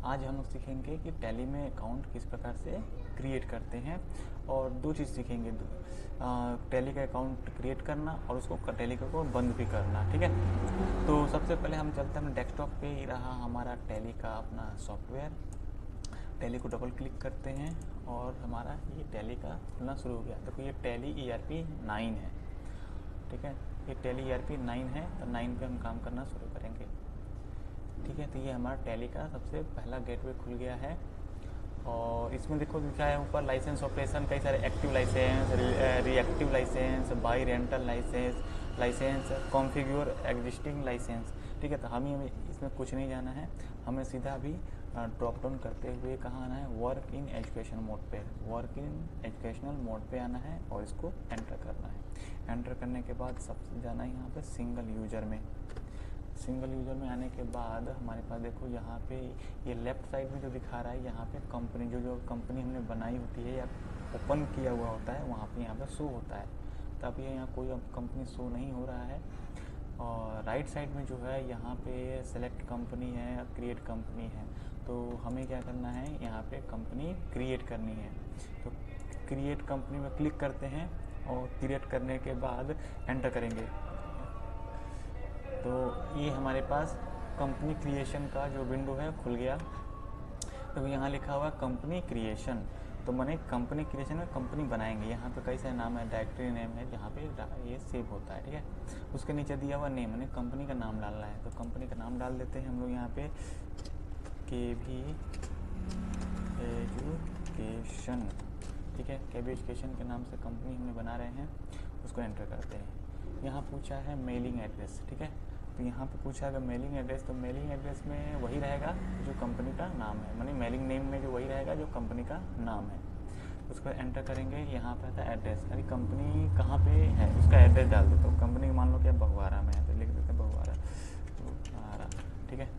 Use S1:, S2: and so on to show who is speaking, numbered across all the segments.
S1: आज हम लोग सीखेंगे कि टैली में अकाउंट किस प्रकार से क्रिएट करते हैं, और दो चीज़ सीखेंगे, टैली का अकाउंट क्रिएट करना और उसको टैली को बंद भी करना। ठीक है, तो सबसे पहले हम चलते हैं, डेस्कटॉप पे ही रहा हमारा टैली का अपना सॉफ्टवेयर। टैली को डबल क्लिक करते हैं और हमारा ये टैली का खुलना शुरू हो गया। देखो ये टैली ERP 9 है। ठीक है, ये टैली ERP 9 है, तो 9 पे हम काम करना शुरू करेंगे। ठीक है, तो ये हमारा टैली का सबसे पहला गेटवे खुल गया है, और इसमें देखो लिखा है ऊपर लाइसेंस ऑपरेशन, कई सारे active licence, reactive licence, buy rental licence, configure existing licence. ठीक है, तो हमें इसमें कुछ नहीं जाना है, हमें सीधा अभी ड्रॉप डाउन करते हुए कहाँ आना है, वर्क इन एजुकेशन मोड पे, वर्क इन एजुकेशनल मोड पे आना है और इसको एंटर करना है। एंटर करने के बाद सबसे जाना है यहाँ पे सिंगल यूजर में। सिंगल यूज़र में आने के बाद हमारे पास देखो यहाँ पे ये लेफ़्ट साइड में जो दिखा रहा है, यहाँ पे कंपनी जो कंपनी हमने बनाई होती है या ओपन किया हुआ होता है, वहाँ पे यहाँ पे शो होता है। तो अभी यहाँ कोई कंपनी शो नहीं हो रहा है। और राइट साइड में जो है यहाँ पे सेलेक्ट कंपनी है, क्रिएट कंपनी है, तो हमें क्या करना है, यहाँ पे कंपनी क्रिएट करनी है। तो क्रिएट कंपनी में क्लिक करते हैं और क्रिएट करने के बाद एंटर करेंगे, तो ये हमारे पास कंपनी क्रिएशन का जो विंडो है खुल गया। तो यहाँ लिखा हुआ कंपनी क्रिएशन, तो मैंने कंपनी क्रिएशन में कंपनी बनाएंगे। यहाँ पे कई सारे नाम है, डायरेक्टरी नेम है जहाँ पे ये सेव होता है। ठीक है, उसके नीचे दिया हुआ नेम, मैंने कंपनी का नाम डालना है, तो कंपनी का नाम डाल देते हैं हम लोग यहाँ पे KB एजुकेशन। ठीक है, KB एजुकेशन के नाम से कंपनी हमने बना रहे हैं, उसको एंटर करते हैं। यहाँ पूछा है मेलिंग एड्रेस। ठीक है, तो यहाँ पे पूछा है मेलिंग एड्रेस, तो मेलिंग एड्रेस में वही रहेगा जो कंपनी का नाम है, मानी मेलिंग नेम में जो वही रहेगा जो कंपनी का नाम है। उसको एंटर करेंगे, यहाँ पे आता है एड्रेस, अरे कंपनी कहाँ पे है उसका एड्रेस डाल देते हो। कंपनी मान लो कि बहुआरा में है, तो लिख देते हैं बहुआरा। ठीक है,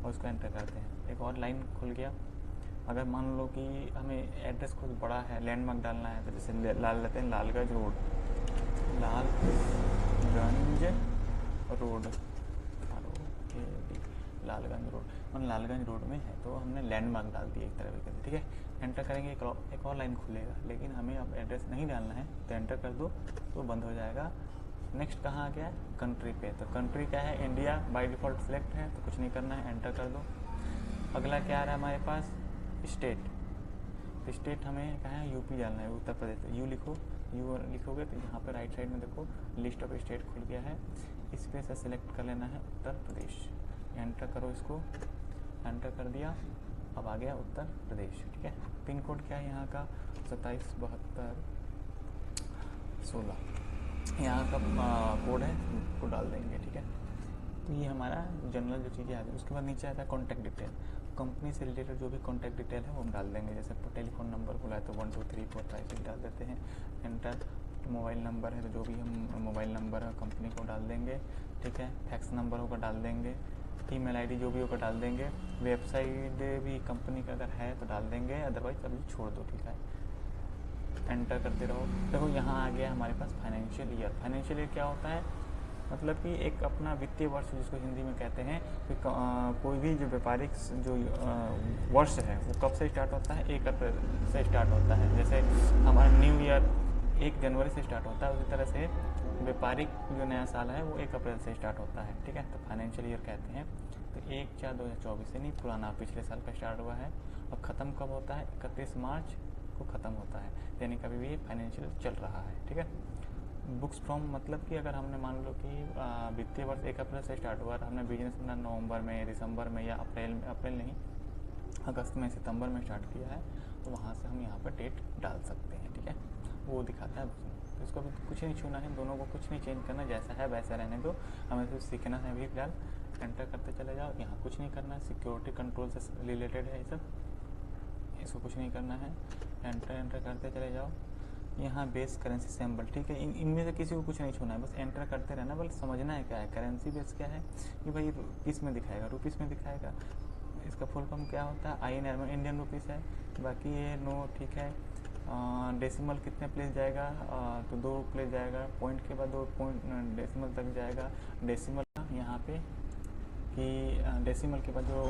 S1: और उसको एंटर करते हैं। एक और लाइन खुल गया। अगर मान लो कि हमें एड्रेस कुछ बड़ा है, लैंडमार्क डालना है, तो जैसे लेते हैं लालगंज रोड, लालगंज रोड, मतलब लालगंज रोड में है, तो हमने लैंडमार्क डाल दिया एक तरीके से। ठीक है, एंटर करेंगे, एक और लाइन खुलेगा, लेकिन हमें अब एड्रेस नहीं डालना है, तो एंटर कर दो तो बंद हो जाएगा। नेक्स्ट कहाँ आ गया, कंट्री पे, तो कंट्री क्या है, इंडिया बाय डिफ़ॉल्ट सेलेक्ट है, तो कुछ नहीं करना है, एंटर कर दो। अगला क्या आ रहा है हमारे पास, स्टेट। तो स्टेट हमें कहाँ है, UP डालना है, उत्तर प्रदेश। यू लिखोगे तो यहाँ पे राइट साइड में देखो लिस्ट ऑफ स्टेट खुल गया है, इस पे से सिलेक्ट कर लेना है उत्तर प्रदेश। एंटर करो, इसको एंटर कर दिया, अब आ गया उत्तर प्रदेश। ठीक है, पिन कोड क्या है यहाँ का, 277216 यहाँ का कोड है, उसको डाल देंगे। ठीक है, तो ये हमारा जनरल जो चीज़ें आ गई। उसके बाद नीचे आता है कॉन्टैक्ट डिटेल, कंपनी से रिलेटेड जो भी कॉन्टैक्ट डिटेल है वो हम डाल देंगे। जैसे टेलीफोन नंबर बोला है तो 1 2 3 4 5 6 डाल देते हैं, एंटर। मोबाइल नंबर है तो जो भी हम मोबाइल नंबर है कंपनी को डाल देंगे। ठीक है, फैक्स नंबर होगा डाल देंगे, ईमेल आईडी जो भी होगा डाल देंगे, वेबसाइट भी कंपनी का अगर है तो डाल देंगे, अदरवाइज अभी छोड़ दो। ठीक है, एंटर करते रहो। देखो यहाँ आ गया हमारे पास फाइनेंशियल ईयर। फाइनेंशियल ईयर क्या होता है, मतलब कि एक अपना वित्तीय वर्ष जिसको हिंदी में कहते हैं कि कोई भी जो व्यापारिक जो वर्ष है वो कब से स्टार्ट होता है, 1 अप्रैल से स्टार्ट होता है। जैसे हमारा न्यू ईयर 1 जनवरी से स्टार्ट होता है, उसी तरह से व्यापारिक जो नया साल है वो 1 अप्रैल से स्टार्ट होता है। ठीक है, तो फाइनेंशियल ईयर कहते हैं। तो 1/4/2024 से नहीं, पुराना पिछले साल का स्टार्ट हुआ है। अब ख़त्म कब होता है, 31 मार्च को ख़त्म होता है, यानी कभी भी फाइनेंशियल चल रहा है। ठीक है, बुक्स फ्रॉम मतलब कि अगर हमने मान लो कि वित्तीय वर्ष 1 अप्रैल से स्टार्ट हुआ, हमने बिजनेस अपना नवंबर में, दिसंबर में या अप्रैल नहीं, अगस्त में, सितंबर में स्टार्ट किया है, तो वहाँ से हम यहाँ पर डेट डाल सकते हैं। ठीक है, वो दिखाता है। तो इसको अभी कुछ नहीं छूना है, दोनों को कुछ नहीं चेंज करना, जैसा है वैसा रहने दो, हमें तो सीखना है अभी फिलहाल। एंटर करते चले जाओ, यहाँ कुछ नहीं करना है, सिक्योरिटी कंट्रोल से रिलेटेड है ये सब, इसको कुछ नहीं करना है। एंटर करते चले जाओ। यहाँ बेस करेंसी सिंबल, ठीक है, इनमें से किसी को कुछ नहीं छूना है, बस एंटर करते रहना, बल्कि समझना है क्या है करेंसी बेस क्या है, कि भाई किस में दिखाएगा, रुपीस में दिखाएगा। इसका फुल फॉर्म क्या होता है, INR इंडियन रुपीस है, बाकी ये नो। ठीक है, डेसिमल कितने प्लेस जाएगा, तो 2 प्लेस जाएगा, पॉइंट के बाद 2 पॉइंट डेसिमल तक जाएगा। डेसिमल यहाँ पे कि डेसिमल के बाद जो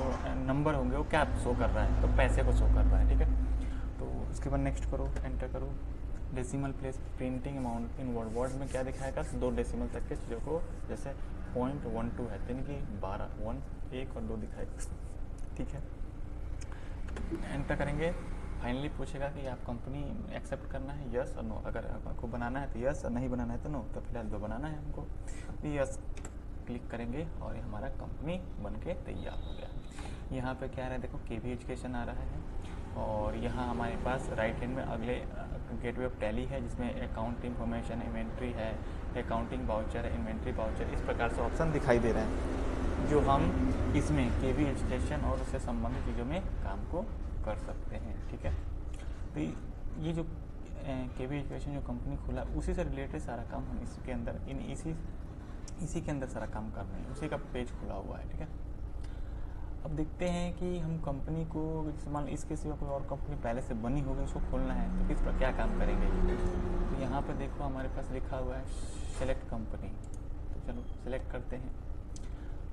S1: नंबर होंगे वो क्या शो कर रहा है, तो पैसे को शो कर रहा है, ठीक है। तो उसके बाद नेक्स्ट करो, एंटर करो, decimal place printing amount in word. Word में क्या दिखाएगा, 2 डेसिमल तक के चीज़ों को, जैसे 0.12 है तो यानी कि 12, 1 1 और 2 दिखाएगा, ठीक है। एंटर करेंगे, फाइनली पूछेगा कि आप कंपनी एक्सेप्ट करना है, यस और नो। अगर आपको बनाना है तो यस और नहीं बनाना है तो नो। तो फिलहाल जो बनाना है हमको, तो यस क्लिक करेंगे और ये हमारा कंपनी बन के तैयार हो गया। यहाँ पे क्या आ रहा है, देखो केवी एजुकेशन आ रहा है, और यहाँ हमारे पास राइट हैंड में अगले गेटवे ऑफ टैली है, जिसमें अकाउंट इन्फॉर्मेशन, इन्वेंट्री है, अकाउंटिंग वाउचर है, इन्वेंट्री वाउचर, इस प्रकार से ऑप्शन दिखाई दे रहे हैं जो हम इसमें केवी एजुकेशन और उससे संबंधित चीज़ों में काम को कर सकते हैं, ठीक है। तो ये जो केवी एजुकेशन जो कंपनी खुला, उसी से रिलेटेड सारा काम हम इसके अंदर इसी के अंदर सारा काम कर रहे हैं, उसी का पेज खुला हुआ है, ठीक है। अब देखते हैं कि हम कंपनी को, मान इसके सिवा कोई और कंपनी पहले से बनी होगी, उसको खोलना है तो किस पर क्या काम करेंगे। तो यहाँ पर देखो हमारे पास लिखा हुआ है सेलेक्ट कंपनी, तो चलो सेलेक्ट करते हैं।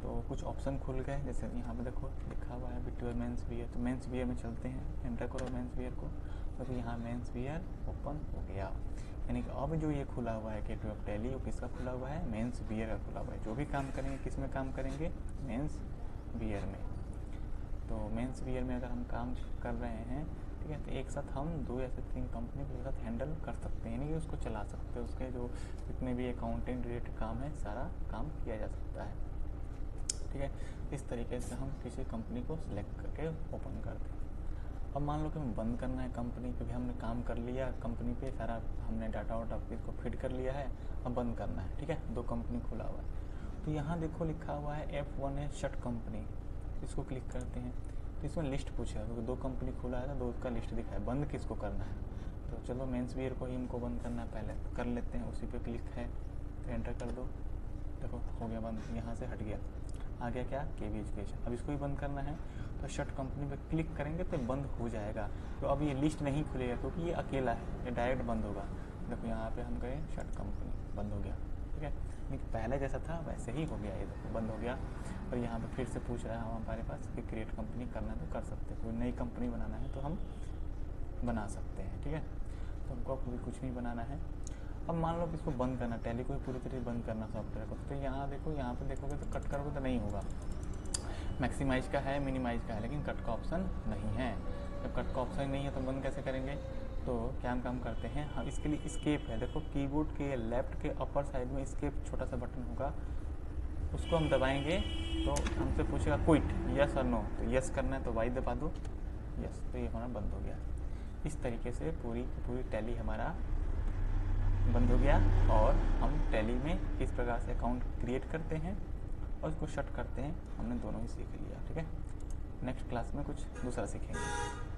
S1: तो कुछ ऑप्शन खुल गए, जैसे यहाँ पे देखो लिखा हुआ है बिटवीयर मेंस वियर, तो मेंस वियर में चलते हैं, एंटर करो मेंस वियर को, तो यहाँ मेंस वियर ओपन हो गया। यानी कि अब जो ये खुला हुआ है गेटवे ऑफ टैली, वो किसका खुला हुआ है, मेंस वियर का खुला हुआ है। जो भी काम करेंगे किस में काम करेंगे, मेंस वियर में। तो मेंस वियर में अगर हम काम कर रहे हैं, ठीक है, तो एक साथ हम 2 या 3 कंपनी को एक साथ हैंडल कर सकते हैं, यानी कि उसको चला सकते हैं। उसके जो जितने भी अकाउंटिंग रिलेटेड काम है, सारा काम किया जा सकता है, ठीक है। इस तरीके से हम किसी कंपनी को सिलेक्ट करके ओपन करते हैं। अब मान लो कि हमें बंद करना है कंपनी, क्योंकि हमने काम कर लिया कंपनी पे, सारा हमने डाटा वाटा इसको फिट कर लिया है, अब बंद करना है, ठीक है। 2 कंपनी खुला हुआ है, तो यहाँ देखो लिखा हुआ है F1 है शट कंपनी, इसको क्लिक करते हैं तो इसमें लिस्ट पूछेगा, क्योंकि 2 कंपनी खुला है तो 2 का लिस्ट दिखा है, बंद किसको करना है। तो चलो मेंस वियर को ही हमको बंद करना है, पहले कर लेते हैं, उसी पे क्लिक है तो एंटर कर दो, देखो हो गया बंद, यहाँ से हट गया। आ गया क्या, केवी एजुकेशन। अब इसको भी बंद करना है तो शट कंपनी पे क्लिक करेंगे तो बंद हो जाएगा। तो अब ये लिस्ट नहीं खुलेगा क्योंकि ये अकेला है, ये डायरेक्ट बंद होगा। देखो यहाँ पे हम गए शट कंपनी, बंद हो गया, ठीक है। लेकिन पहले जैसा था वैसे ही हो गया, ये देखो बंद हो गया। और यहाँ पे फिर से पूछ रहा है हमारे पास कि क्रिएट कंपनी करना है तो कर सकते हैं, कोई नई कंपनी बनाना है तो हम बना सकते हैं, ठीक है। तो हमको अभी कुछ नहीं बनाना है। अब मान लो कि इसको बंद करना, टैली को पूरी तरह बंद करना सॉफ्टवेयर को, तो यहाँ देखो, यहाँ पे देखोगे तो कट करोगे तो नहीं होगा। मैक्सिमाइज का है, मिनिमाइज का है, लेकिन कट का ऑप्शन नहीं है। जब कट का ऑप्शन नहीं है तो बंद कैसे करेंगे। तो क्या हम काम करते हैं, हम इसके लिए स्केप है, देखो कीबोर्ड के लेफ्ट के अपर साइड में स्केप छोटा सा बटन होगा, उसको हम दबाएंगे तो हमसे पूछेगा क्विट, यस और नो। तो यस करना है तो वाई दबा दो, यस, तो ये हमारा बंद हो गया। इस तरीके से पूरी टैली हमारा बंद हो गया। और हम टैली में किस प्रकार से अकाउंट क्रिएट करते हैं और उसको शट करते हैं, हमने दोनों ही सीख लिया, ठीक है। नेक्स्ट क्लास में कुछ दूसरा सीखेंगे।